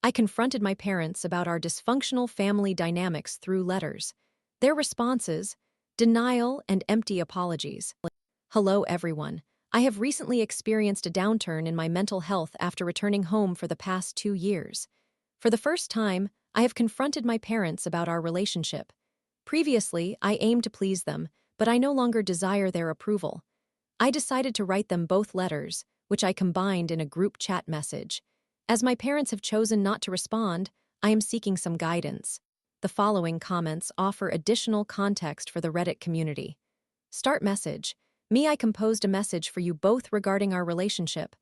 I confronted my parents about our dysfunctional family dynamics through letters. Their responses: denial and empty apologies. Hello, everyone. I have recently experienced a downturn in my mental health after returning home for the past 2 years. For the first time, I have confronted my parents about our relationship. Previously, I aimed to please them, but I no longer desire their approval. I decided to write them both letters, which I combined in a group chat message. As my parents have chosen not to respond, I am seeking some guidance. The following comments offer additional context for the Reddit community. Start message. Me, I composed a message for you both regarding our relationship.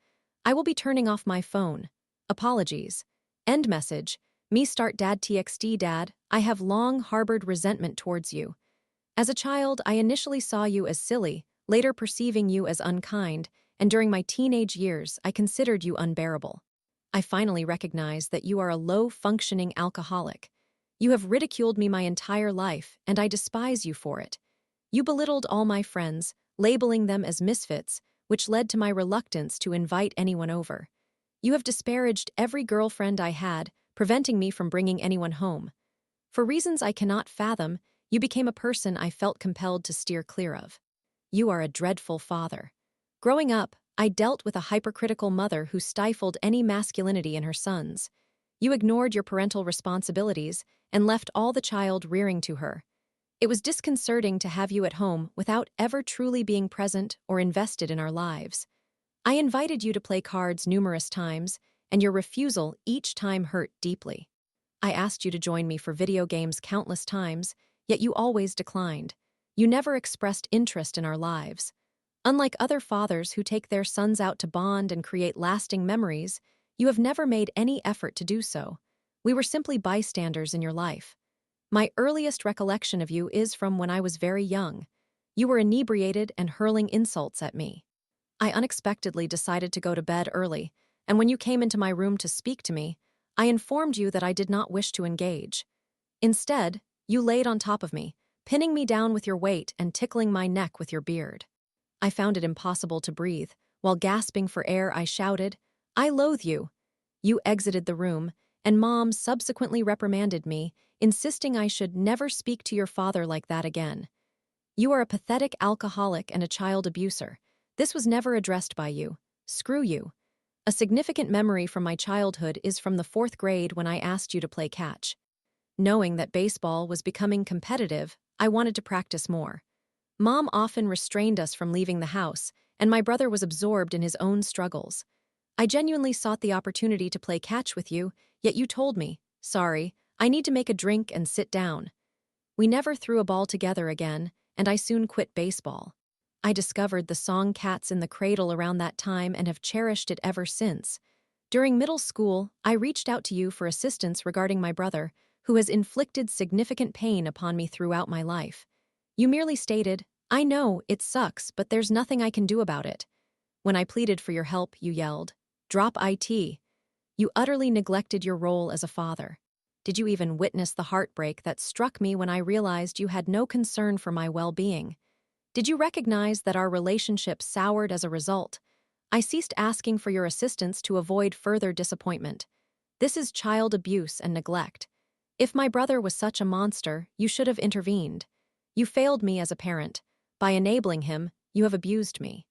I will be turning off my phone. Apologies. End message. Me, start dad txt dad, I have long harbored resentment towards you. As a child, I initially saw you as silly, later perceiving you as unkind, and during my teenage years, I considered you unbearable. I finally recognized that you are a low-functioning alcoholic. You have ridiculed me my entire life, and I despise you for it. You belittled all my friends, labeling them as misfits, which led to my reluctance to invite anyone over. You have disparaged every girlfriend I had, preventing me from bringing anyone home. For reasons I cannot fathom, you became a person I felt compelled to steer clear of. You are a dreadful father. Growing up, I dealt with a hypercritical mother who stifled any masculinity in her sons. You ignored your parental responsibilities and left all the child rearing to her. It was disconcerting to have you at home without ever truly being present or invested in our lives. I invited you to play cards numerous times, and your refusal each time hurt deeply. I asked you to join me for video games countless times, yet you always declined. You never expressed interest in our lives. Unlike other fathers who take their sons out to bond and create lasting memories, you have never made any effort to do so. We were simply bystanders in your life. My earliest recollection of you is from when I was very young. You were inebriated and hurling insults at me. I unexpectedly decided to go to bed early, and when you came into my room to speak to me, I informed you that I did not wish to engage. Instead, you laid on top of me, pinning me down with your weight and tickling my neck with your beard. I found it impossible to breathe. While gasping for air, I shouted, "I loathe you." You exited the room, and Mom subsequently reprimanded me, insisting I should never speak to your father like that again. You are a pathetic alcoholic and a child abuser. This was never addressed by you. Screw you. A significant memory from my childhood is from the 4th grade when I asked you to play catch. Knowing that baseball was becoming competitive, I wanted to practice more. Mom often restrained us from leaving the house, and my brother was absorbed in his own struggles. I genuinely sought the opportunity to play catch with you, yet you told me, "Sorry, I need to make a drink and sit down." We never threw a ball together again, and I soon quit baseball. I discovered the song Cats in the Cradle around that time and have cherished it ever since. During middle school, I reached out to you for assistance regarding my brother, who has inflicted significant pain upon me throughout my life. You merely stated, "I know, it sucks, but there's nothing I can do about it." When I pleaded for your help, you yelled, "Drop IT." You utterly neglected your role as a father. Did you even witness the heartbreak that struck me when I realized you had no concern for my well-being? Did you recognize that our relationship soured as a result? I ceased asking for your assistance to avoid further disappointment. This is child abuse and neglect. If my brother was such a monster, you should have intervened. You failed me as a parent. By enabling him, you have abused me.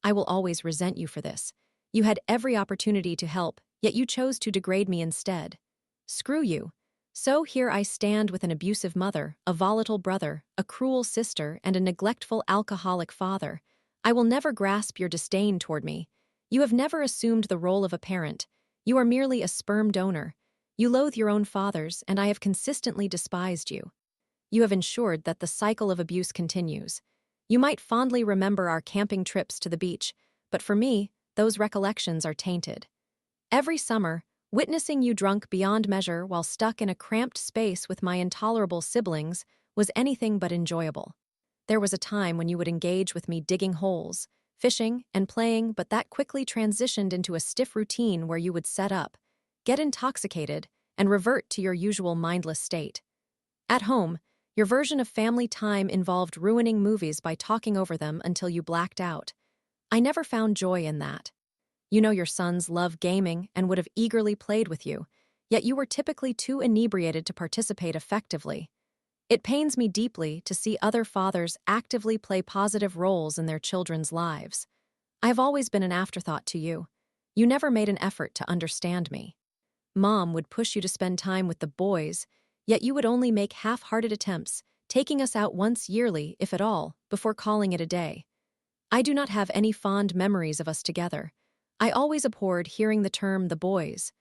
I will always resent you for this. You had every opportunity to help, yet you chose to degrade me instead. Screw you. So here I stand with an abusive mother, a volatile brother, a cruel sister, and a neglectful alcoholic father. I will never grasp your disdain toward me. You have never assumed the role of a parent. You are merely a sperm donor. You loathe your own fathers, and I have consistently despised you. You have ensured that the cycle of abuse continues. You might fondly remember our camping trips to the beach, but for me, those recollections are tainted. Every summer, witnessing you drunk beyond measure while stuck in a cramped space with my intolerable siblings was anything but enjoyable. There was a time when you would engage with me digging holes, fishing, and playing, but that quickly transitioned into a stiff routine where you would set up, get intoxicated, and revert to your usual mindless state. At home, your version of family time involved ruining movies by talking over them until you blacked out. I never found joy in that. You know your sons love gaming and would have eagerly played with you, yet you were typically too inebriated to participate effectively. It pains me deeply to see other fathers actively play positive roles in their children's lives. I have always been an afterthought to you. You never made an effort to understand me. Mom would push you to spend time with the boys, yet you would only make half-hearted attempts, taking us out once yearly, if at all, before calling it a day. I do not have any fond memories of us together. I always abhorred hearing the term the boys.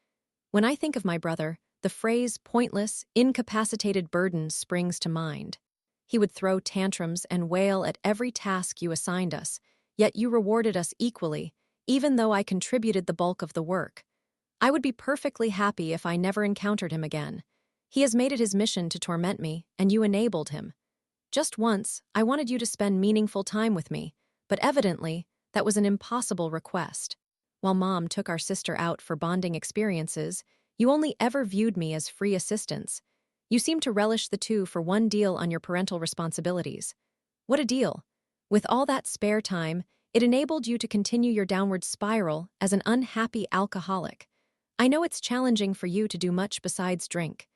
When I think of my brother, the phrase pointless, incapacitated burden springs to mind. He would throw tantrums and wail at every task you assigned us, yet you rewarded us equally, even though I contributed the bulk of the work. I would be perfectly happy if I never encountered him again. He has made it his mission to torment me, and you enabled him. Just once, I wanted you to spend meaningful time with me, but evidently, that was an impossible request. While Mom took our sister out for bonding experiences, you only ever viewed me as free assistance. You seemed to relish the two for one deal on your parental responsibilities. What a deal! With all that spare time, it enabled you to continue your downward spiral as an unhappy alcoholic. I know it's challenging for you to do much besides drink.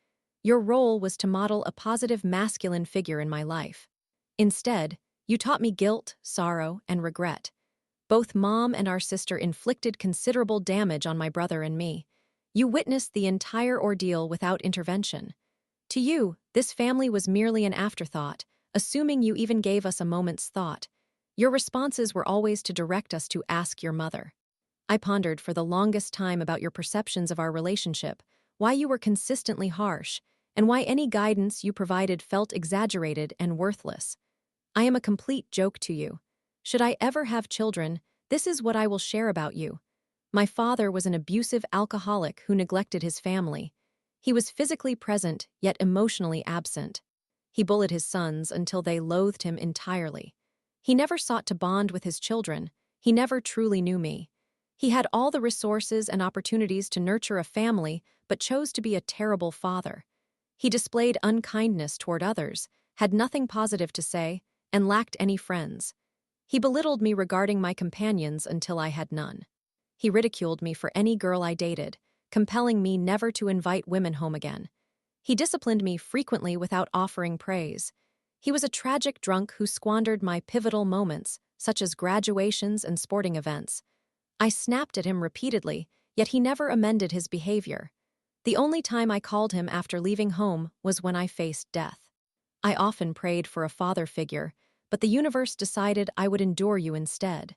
Your role was to model a positive masculine figure in my life. Instead, you taught me guilt, sorrow, and regret. Both Mom and our sister inflicted considerable damage on my brother and me. You witnessed the entire ordeal without intervention. To you, this family was merely an afterthought, assuming you even gave us a moment's thought. Your responses were always to direct us to ask your mother. I pondered for the longest time about your perceptions of our relationship, why you were consistently harsh, and why any guidance you provided felt exaggerated and worthless. I am a complete joke to you. Should I ever have children, this is what I will share about you. My father was an abusive alcoholic who neglected his family. He was physically present, yet emotionally absent. He bullied his sons until they loathed him entirely. He never sought to bond with his children. He never truly knew me. He had all the resources and opportunities to nurture a family, but chose to be a terrible father. He displayed unkindness toward others, had nothing positive to say, and lacked any friends. He belittled me regarding my companions until I had none. He ridiculed me for any girl I dated, compelling me never to invite women home again. He disciplined me frequently without offering praise. He was a tragic drunk who squandered my pivotal moments, such as graduations and sporting events. I snapped at him repeatedly, yet he never amended his behavior. The only time I called him after leaving home was when I faced death. I often prayed for a father figure, but the universe decided I would endure you instead.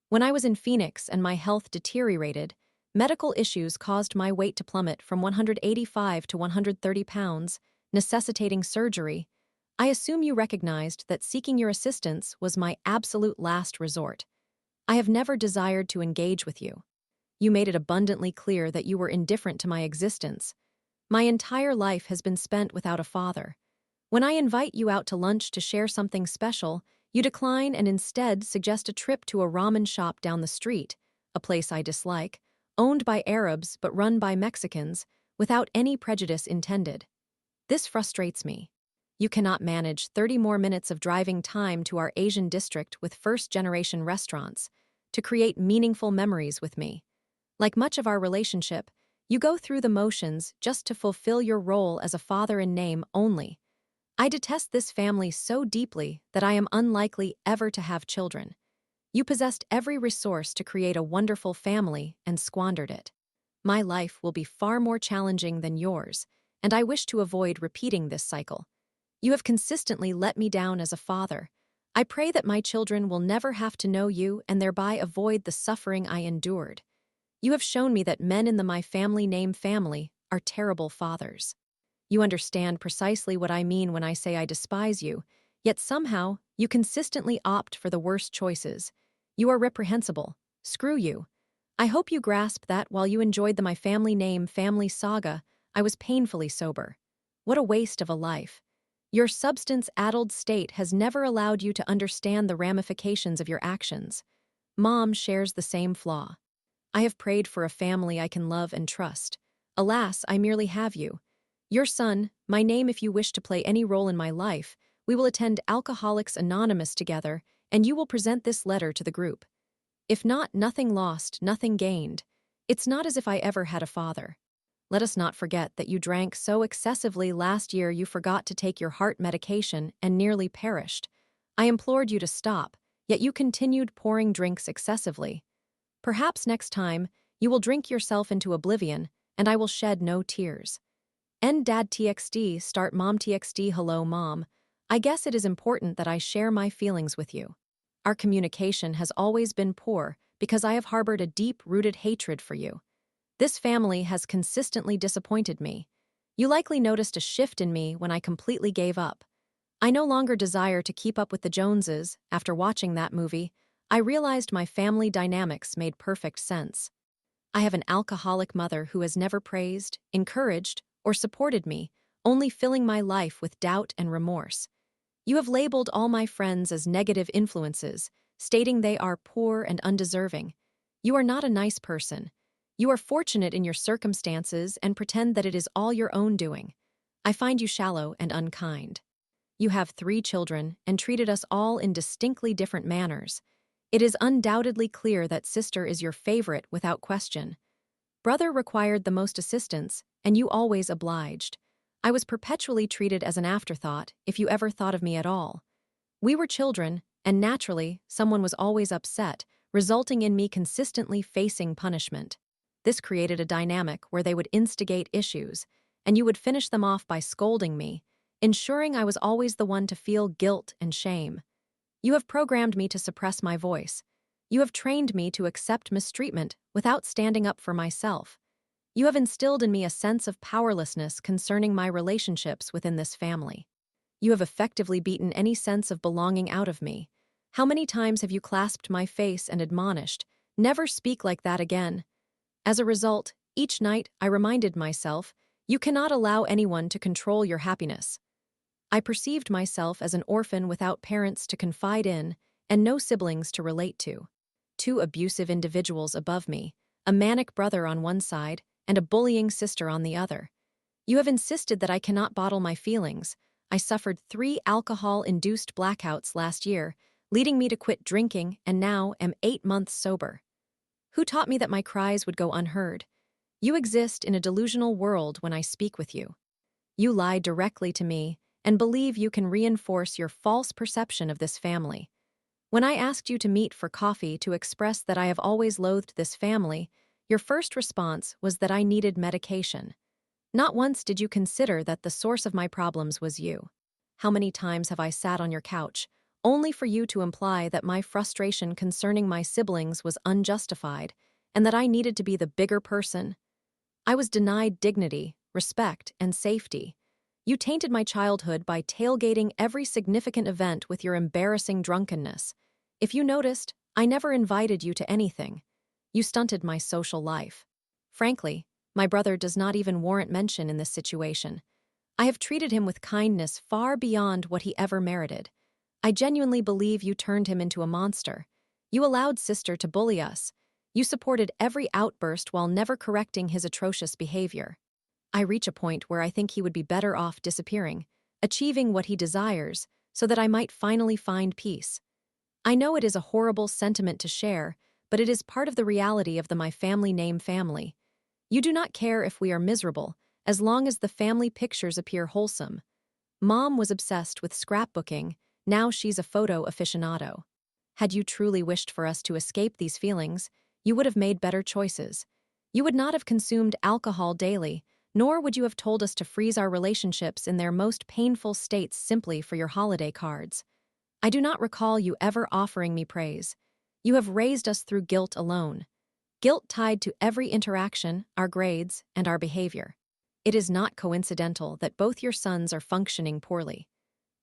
When I was in Phoenix and my health deteriorated, medical issues caused my weight to plummet from 185 to 130 pounds, necessitating surgery. I assume you recognized that seeking your assistance was my absolute last resort. I have never desired to engage with you. You made it abundantly clear that you were indifferent to my existence. My entire life has been spent without a father. When I invite you out to lunch to share something special, you decline and instead suggest a trip to a ramen shop down the street, a place I dislike, owned by Arabs but run by Mexicans, without any prejudice intended. This frustrates me. You cannot manage 30 more minutes of driving time to our Asian district with first-generation restaurants to create meaningful memories with me. Like much of our relationship, you go through the motions just to fulfill your role as a father in name only. I detest this family so deeply that I am unlikely ever to have children. You possessed every resource to create a wonderful family and squandered it. My life will be far more challenging than yours, and I wish to avoid repeating this cycle. You have consistently let me down as a father. I pray that my children will never have to know you and thereby avoid the suffering I endured. You have shown me that men in the my family name family are terrible fathers. You understand precisely what I mean when I say I despise you, yet somehow you consistently opt for the worst choices. You are reprehensible. Screw you. I hope you grasp that while you enjoyed the my family name family saga, I was painfully sober. What a waste of a life. Your substance-addled state has never allowed you to understand the ramifications of your actions. Mom shares the same flaw. I have prayed for a family I can love and trust. Alas, I merely have you. Your son, my name if you wish to play any role in my life, we will attend Alcoholics Anonymous together, and you will present this letter to the group. If not, nothing lost, nothing gained. It's not as if I ever had a father. Let us not forget that you drank so excessively last year you forgot to take your heart medication and nearly perished. I implored you to stop, yet you continued pouring drinks excessively. Perhaps next time, you will drink yourself into oblivion, and I will shed no tears. End dad txt, start mom txt. Hello mom. I guess it is important that I share my feelings with you. Our communication has always been poor because I have harbored a deep-rooted hatred for you. This family has consistently disappointed me. You likely noticed a shift in me when I completely gave up. I no longer desire to keep up with the Joneses. After watching that movie, I realized my family dynamics made perfect sense. I have an alcoholic mother who has never praised, encouraged, or supported me, only filling my life with doubt and remorse. You have labeled all my friends as negative influences, stating they are poor and undeserving. You are not a nice person. You are fortunate in your circumstances and pretend that it is all your own doing. I find you shallow and unkind. You have 3 children and treated us all in distinctly different manners. It is undoubtedly clear that sister is your favorite without question. Brother required the most assistance, and you always obliged. I was perpetually treated as an afterthought, if you ever thought of me at all. We were children, and naturally, someone was always upset, resulting in me consistently facing punishment. This created a dynamic where they would instigate issues, and you would finish them off by scolding me, ensuring I was always the one to feel guilt and shame. You have programmed me to suppress my voice. You have trained me to accept mistreatment without standing up for myself. You have instilled in me a sense of powerlessness concerning my relationships within this family. You have effectively beaten any sense of belonging out of me. How many times have you clasped my face and admonished, "Never speak like that again"? As a result, each night I reminded myself, you cannot allow anyone to control your happiness. I perceived myself as an orphan without parents to confide in and no siblings to relate to. 2 abusive individuals above me, a manic brother on one side and a bullying sister on the other. You have insisted that I cannot bottle my feelings. I suffered 3 alcohol-induced blackouts last year, leading me to quit drinking and now am 8 months sober. Who taught me that my cries would go unheard? You exist in a delusional world when I speak with you. You lie directly to me and believe you can reinforce your false perception of this family. When I asked you to meet for coffee to express that I have always loathed this family, your first response was that I needed medication. Not once did you consider that the source of my problems was you. How many times have I sat on your couch, only for you to imply that my frustration concerning my siblings was unjustified and that I needed to be the bigger person? I was denied dignity, respect, and safety. You tainted my childhood by tailgating every significant event with your embarrassing drunkenness. If you noticed, I never invited you to anything. You stunted my social life. Frankly, my brother does not even warrant mention in this situation. I have treated him with kindness far beyond what he ever merited. I genuinely believe you turned him into a monster. You allowed sister to bully us. You supported every outburst while never correcting his atrocious behavior. I reach a point where I think he would be better off disappearing, achieving what he desires, so that I might finally find peace. I know it is a horrible sentiment to share, but it is part of the reality of the my family name family. You do not care if we are miserable, as long as the family pictures appear wholesome. Mom was obsessed with scrapbooking, now she's a photo aficionado. Had you truly wished for us to escape these feelings, you would have made better choices. You would not have consumed alcohol daily, nor would you have told us to freeze our relationships in their most painful states simply for your holiday cards. I do not recall you ever offering me praise. You have raised us through guilt alone. Guilt tied to every interaction, our grades, and our behavior. It is not coincidental that both your sons are functioning poorly.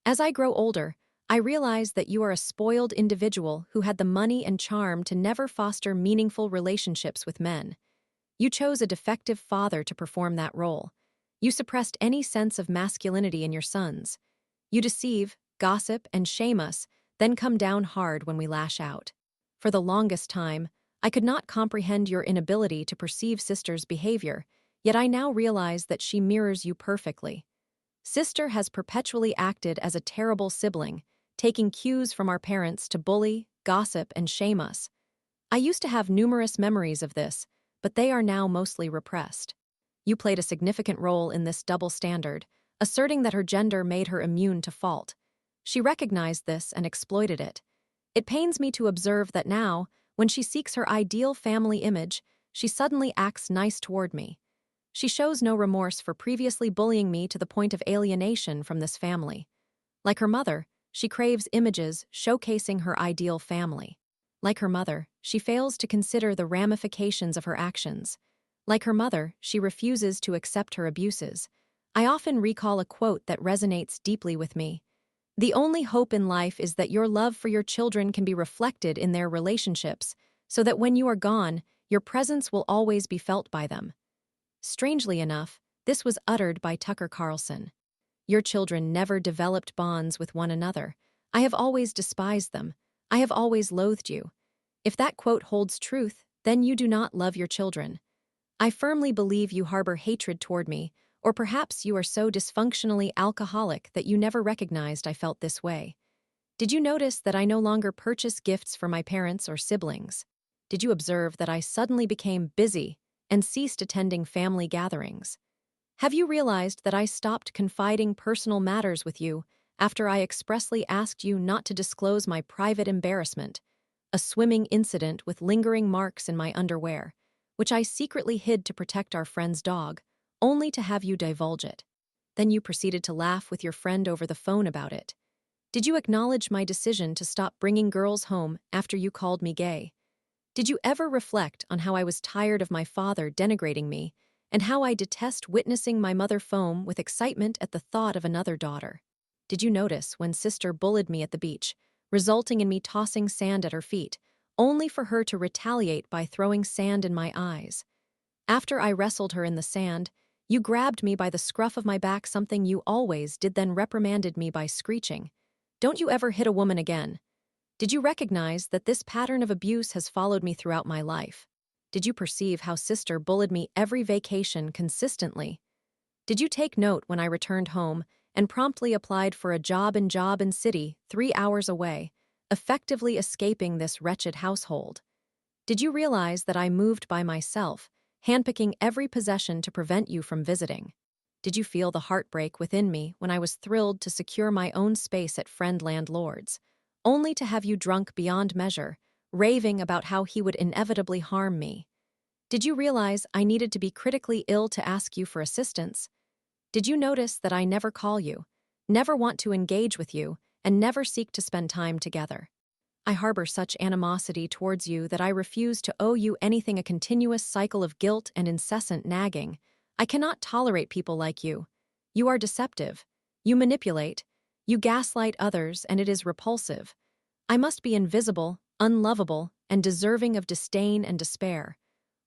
As I grow older, I realize that you are a spoiled individual who had the money and charm to never foster meaningful relationships with men. You chose a defective father to perform that role. You suppressed any sense of masculinity in your sons. You deceive, gossip, and shame us, then come down hard when we lash out. For the longest time, I could not comprehend your inability to perceive sister's behavior, yet I now realize that she mirrors you perfectly. Sister has perpetually acted as a terrible sibling, taking cues from our parents to bully, gossip, and shame us. I used to have numerous memories of this, but they are now mostly repressed. You played a significant role in this double standard, asserting that her gender made her immune to fault. She recognized this and exploited it. It pains me to observe that now, when she seeks her ideal family image, she suddenly acts nice toward me. She shows no remorse for previously bullying me to the point of alienation from this family. Like her mother, she craves images showcasing her ideal family. Like her mother, she fails to consider the ramifications of her actions. Like her mother, she refuses to accept her abuses. I often recall a quote that resonates deeply with me. The only hope in life is that your love for your children can be reflected in their relationships, so that when you are gone, your presence will always be felt by them. Strangely enough, this was uttered by Tucker Carlson. Your children never developed bonds with one another. I have always despised them. I have always loathed you. If that quote holds truth, then you do not love your children. I firmly believe you harbor hatred toward me, or perhaps you are so dysfunctionally alcoholic that you never recognized I felt this way. Did you notice that I no longer purchase gifts for my parents or siblings? Did you observe that I suddenly became busy and ceased attending family gatherings? Have you realized that I stopped confiding personal matters with you after I expressly asked you not to disclose my private embarrassment, a swimming incident with lingering marks in my underwear, which I secretly hid to protect our friend's dog, only to have you divulge it? Then you proceeded to laugh with your friend over the phone about it. Did you acknowledge my decision to stop bringing girls home after you called me gay? Did you ever reflect on how I was tired of my father denigrating me, and how I detest witnessing my mother foam with excitement at the thought of another daughter? Did you notice when sister bullied me at the beach, resulting in me tossing sand at her feet, only for her to retaliate by throwing sand in my eyes? After I wrestled her in the sand, you grabbed me by the scruff of my back, something you always did, then reprimanded me by screeching, "Don't you ever hit a woman again." Did you recognize that this pattern of abuse has followed me throughout my life? Did you perceive how sister bullied me every vacation consistently? Did you take note when I returned home and promptly applied for a job in city 3 hours away, effectively escaping this wretched household? Did you realize that I moved by myself, handpicking every possession to prevent you from visiting? Did you feel the heartbreak within me when I was thrilled to secure my own space at friend landlord's, only to have you drunk beyond measure, raving about how he would inevitably harm me? Did you realize I needed to be critically ill to ask you for assistance? Did you notice that I never call you, never want to engage with you, and never seek to spend time together? I harbor such animosity towards you that I refuse to owe you anything, a continuous cycle of guilt and incessant nagging. I cannot tolerate people like you. You are deceptive. You manipulate. You gaslight others, and it is repulsive. I must be invisible, unlovable, and deserving of disdain and despair.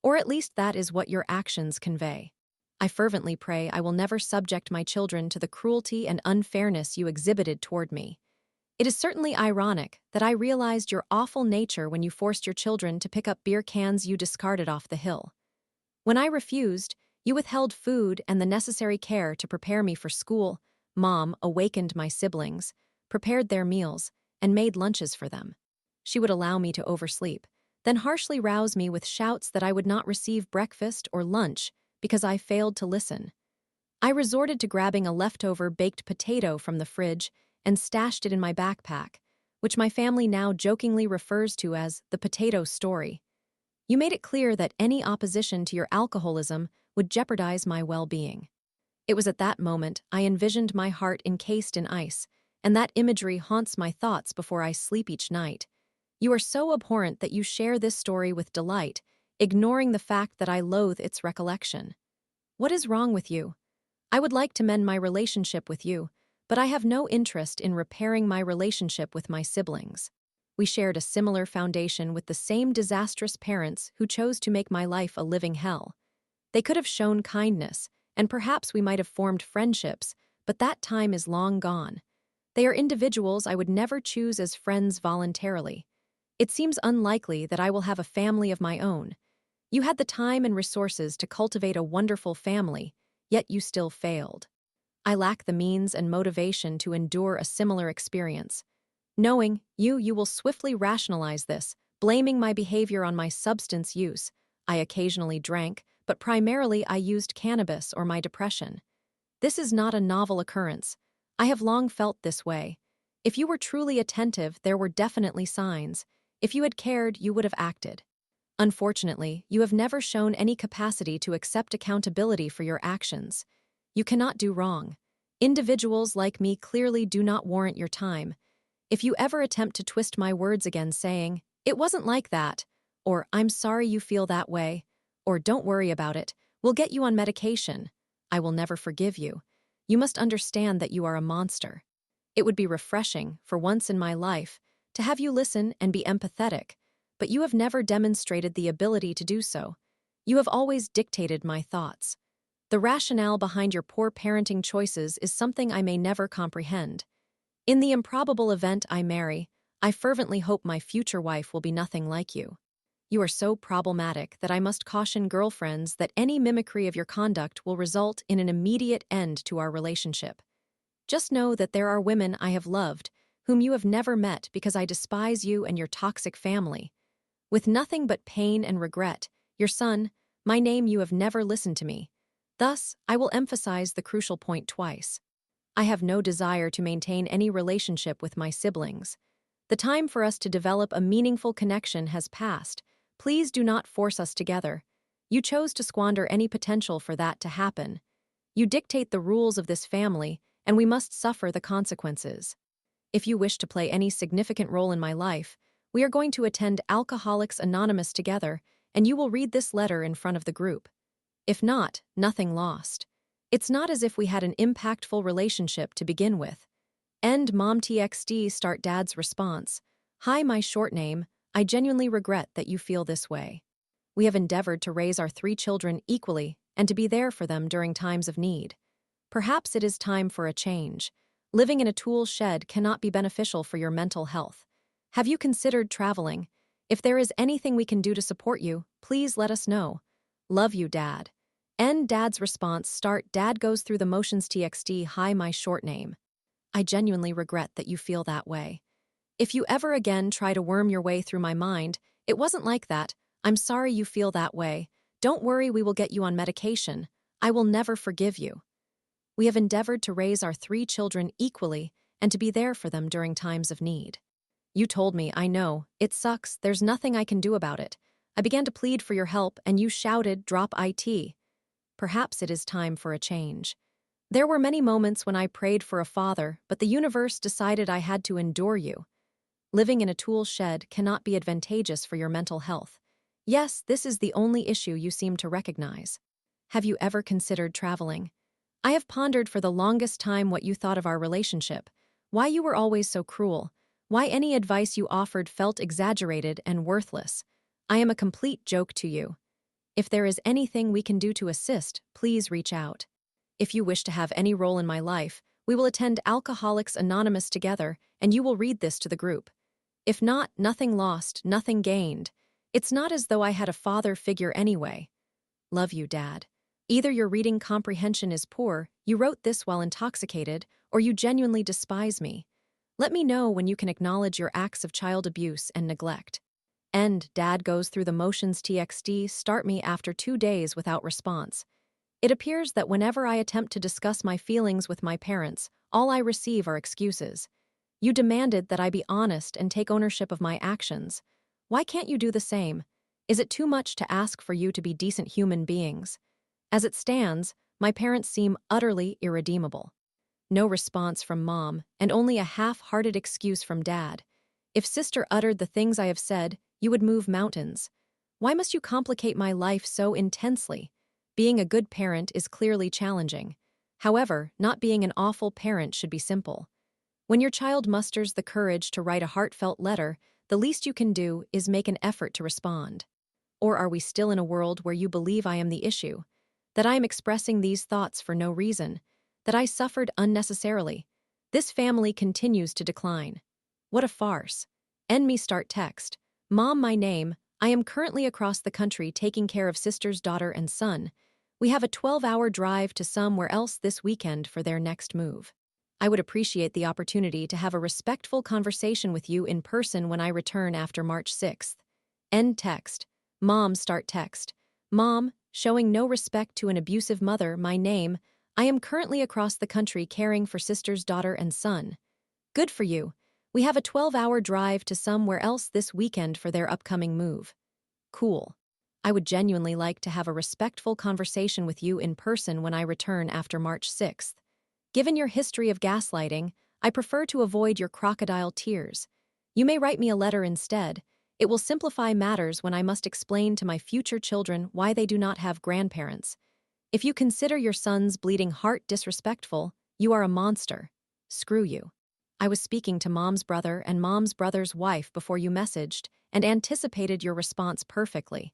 Or at least that is what your actions convey. I fervently pray I will never subject my children to the cruelty and unfairness you exhibited toward me. It is certainly ironic that I realized your awful nature when you forced your children to pick up beer cans you discarded off the hill. When I refused, you withheld food and the necessary care to prepare me for school. Mom awakened my siblings, prepared their meals, and made lunches for them. She would allow me to oversleep, then harshly rouse me with shouts that I would not receive breakfast or lunch because I failed to listen. I resorted to grabbing a leftover baked potato from the fridge and stashed it in my backpack, which my family now jokingly refers to as the potato story. You made it clear that any opposition to your alcoholism would jeopardize my well-being. It was at that moment I envisioned my heart encased in ice, and that imagery haunts my thoughts before I sleep each night. You are so abhorrent that you share this story with delight, ignoring the fact that I loathe its recollection. What is wrong with you? I would like to mend my relationship with you, but I have no interest in repairing my relationship with my siblings. We shared a similar foundation with the same disastrous parents who chose to make my life a living hell. They could have shown kindness, and perhaps we might have formed friendships, but that time is long gone. They are individuals I would never choose as friends voluntarily. It seems unlikely that I will have a family of my own. You had the time and resources to cultivate a wonderful family, yet you still failed. I lack the means and motivation to endure a similar experience. Knowing you will swiftly rationalize this, blaming my behavior on my substance use. I occasionally drank, but primarily I used cannabis or my depression. This is not a novel occurrence. I have long felt this way. If you were truly attentive, there were definitely signs. If you had cared, you would have acted. Unfortunately, you have never shown any capacity to accept accountability for your actions. You cannot do wrong. Individuals like me clearly do not warrant your time. If you ever attempt to twist my words again saying, "It wasn't like that," or "I'm sorry you feel that way," or "Don't worry about it, we'll get you on medication," I will never forgive you. You must understand that you are a monster. It would be refreshing, for once in my life, to have you listen and be empathetic, but you have never demonstrated the ability to do so. You have always dictated my thoughts. The rationale behind your poor parenting choices is something I may never comprehend. In the improbable event I marry, I fervently hope my future wife will be nothing like you. You are so problematic that I must caution girlfriends that any mimicry of your conduct will result in an immediate end to our relationship. Just know that there are women I have loved, whom you have never met because I despise you and your toxic family. With nothing but pain and regret, your son, my name, you have never listened to me. Thus, I will emphasize the crucial point twice. I have no desire to maintain any relationship with my siblings. The time for us to develop a meaningful connection has passed. Please do not force us together. You chose to squander any potential for that to happen. You dictate the rules of this family, and we must suffer the consequences. If you wish to play any significant role in my life, we are going to attend Alcoholics Anonymous together, and you will read this letter in front of the group. If not, nothing lost. It's not as if we had an impactful relationship to begin with. End mom txt start dad's response. Hi, my short name. I genuinely regret that you feel this way. We have endeavored to raise our 3 children equally and to be there for them during times of need. Perhaps it is time for a change. Living in a tool shed cannot be beneficial for your mental health. Have you considered traveling? If there is anything we can do to support you, please let us know. Love you, Dad. End dad's response. Start dad goes through the motions txt. Hi, my short name. I genuinely regret that you feel that way. If you ever again try to worm your way through my mind, it wasn't like that. I'm sorry you feel that way. Don't worry, we will get you on medication. I will never forgive you. We have endeavored to raise our 3 children equally and to be there for them during times of need. You told me, I know, it sucks, there's nothing I can do about it. I began to plead for your help and you shouted, drop it. Perhaps it is time for a change. There were many moments when I prayed for a father, but the universe decided I had to endure you. Living in a tool shed cannot be advantageous for your mental health. Yes, this is the only issue you seem to recognize. Have you ever considered traveling? I have pondered for the longest time what you thought of our relationship, why you were always so cruel, why any advice you offered felt exaggerated and worthless. I am a complete joke to you. If there is anything we can do to assist, please reach out. If you wish to have any role in my life, we will attend Alcoholics Anonymous together, and you will read this to the group. If not, nothing lost, nothing gained. It's not as though I had a father figure anyway. Love you, Dad. Either your reading comprehension is poor, you wrote this while intoxicated, or you genuinely despise me. Let me know when you can acknowledge your acts of child abuse and neglect. End dad goes through the motions txt. Start me after 2 days without response. It appears that whenever I attempt to discuss my feelings with my parents, all I receive are excuses. You demanded that I be honest and take ownership of my actions. Why can't you do the same? Is it too much to ask for you to be decent human beings? As it stands, my parents seem utterly irredeemable. No response from Mom, and only a half-hearted excuse from Dad. If Sister uttered the things I have said, you would move mountains. Why must you complicate my life so intensely? Being a good parent is clearly challenging. However, not being an awful parent should be simple. When your child musters the courage to write a heartfelt letter, the least you can do is make an effort to respond. Or are we still in a world where you believe I am the issue? That I am expressing these thoughts for no reason? That I suffered unnecessarily? This family continues to decline. What a farce. End me start text. Mom, my name. I am currently across the country taking care of sister's daughter and son. We have a 12-hour drive to somewhere else this weekend for their next move. I would appreciate the opportunity to have a respectful conversation with you in person when I return after March 6th. End text. Mom, start text. Mom, Showing no respect to an abusive mother, my name. I am currently across the country caring for sister's daughter and son. Good for you. We have a 12-hour drive to somewhere else this weekend for their upcoming move. Cool. I would genuinely like to have a respectful conversation with you in person when I return after March 6th. Given your history of gaslighting, I prefer to avoid your crocodile tears. You may write me a letter instead. It will simplify matters when I must explain to my future children why they do not have grandparents. If you consider your son's bleeding heart disrespectful, you are a monster. Screw you. I was speaking to mom's brother and mom's brother's wife before you messaged and anticipated your response perfectly.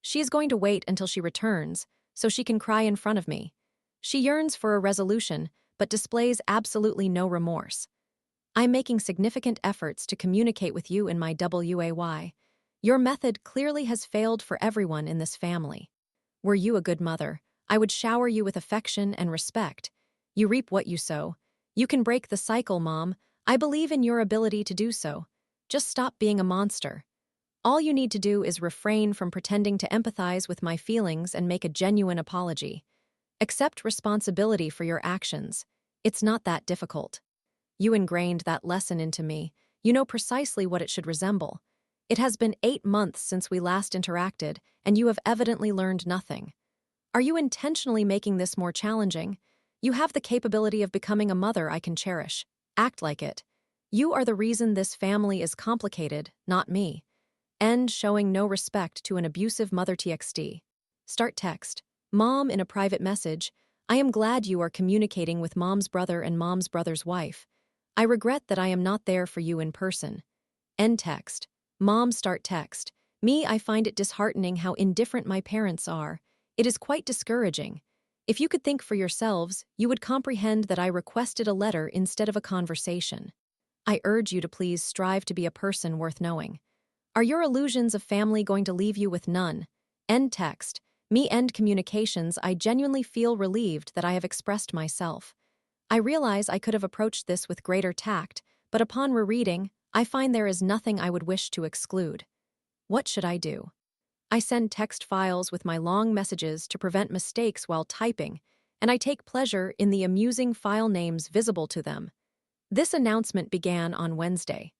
She is going to wait until she returns so she can cry in front of me. She yearns for a resolution, but displays absolutely no remorse. I am making significant efforts to communicate with you in my WAY. Your method clearly has failed for everyone in this family. Were you a good mother, I would shower you with affection and respect. You reap what you sow. You can break the cycle, Mom. I believe in your ability to do so. Just stop being a monster. All you need to do is refrain from pretending to empathize with my feelings and make a genuine apology. Accept responsibility for your actions. It's not that difficult. You ingrained that lesson into me. You know precisely what it should resemble. It has been 8 months since we last interacted, and you have evidently learned nothing. Are you intentionally making this more challenging? You have the capability of becoming a mother I can cherish. Act like it. You are the reason this family is complicated, not me. End showing no respect to an abusive mother TXT. Start text. Mom in a private message. I am glad you are communicating with mom's brother and mom's brother's wife. I regret that I am not there for you in person. End text. Mom start text. Me, I find it disheartening how indifferent my parents are. It is quite discouraging. If you could think for yourselves, you would comprehend that I requested a letter instead of a conversation. I urge you to please strive to be a person worth knowing. Are your illusions of family going to leave you with none? End text. Me end communications. I genuinely feel relieved that I have expressed myself. I realize I could have approached this with greater tact, but upon rereading, I find there is nothing I would wish to exclude. What should I do? I send text files with my long messages to prevent mistakes while typing, and I take pleasure in the amusing file names visible to them. This announcement began on Wednesday.